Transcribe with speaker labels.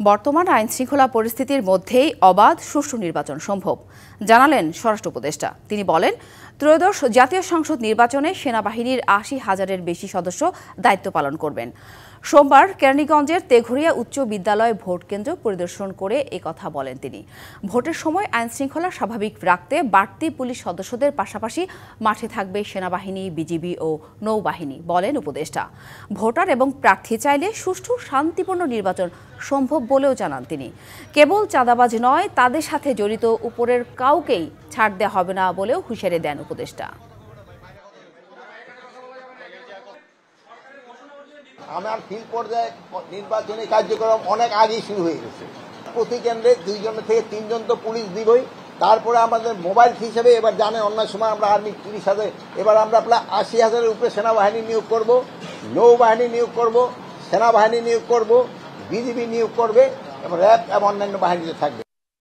Speaker 1: বর্তমান আইনশৃঙ্খলা পরিস্থিতির মধ্যেই অবাধ সুষ্ঠু নির্বাচন সম্ভব জানালেন স্বরাষ্ট্র উপদেষ্টা। তিনি বলেন, ত্রয়োদশ জাতীয় সংসদ নির্বাচনে সেনাবাহিনীর ৮০,০০০-এর বেশি সদস্য দায়িত্ব পালন করবেন। সোমবার কেরানীগঞ্জের তেঘরিয়া উচ্চ বিদ্যালয় ভোট কেন্দ্র পরিদর্শন করে একথা বলেন তিনি। ভোটের সময় আইনশৃঙ্খলা স্বাভাবিক রাখতে বাড়তি পুলিশ সদস্যদের পাশাপাশি মাঠে থাকবে সেনাবাহিনী, বিজিবি ও নৌবাহিনী বলেন উপদেষ্টা। ভোটার এবং প্রার্থী চাইলে সুষ্ঠু শান্তিপূর্ণ নির্বাচন সম্ভব বলেও জানান তিনি। কেবল চাঁদাবাজ নয়, তাদের সাথে জড়িত উপরের কাউকেই ছাড় দেওয়া হবে না বলেও হুঁশিয়ারি দেন উপদেষ্টা।
Speaker 2: আমার ফিল্ড পর্যায়ে নির্বাচনী কার্যক্রম অনেক আগেই শুরু হয়ে গেছে। প্রতি কেন্দ্রে 2 জন থেকে 3 জন তো পুলিশ দিবই। তারপরে আমাদের মোবাইল হিসেবে এবার জানেন অন্য সময় আমরা আর্মি 30,000, এবার আমরা প্রায় 80,000-এর উপরে সেনাবাহিনী নিয়োগ করব, নৌবাহিনী নিয়োগ করব, সেনাবাহিনী নিয়োগ করব, বিজিবি নিয়োগ করবে এবং র্যাব এবং অন্যান্য বাহিনীতে থাকবে।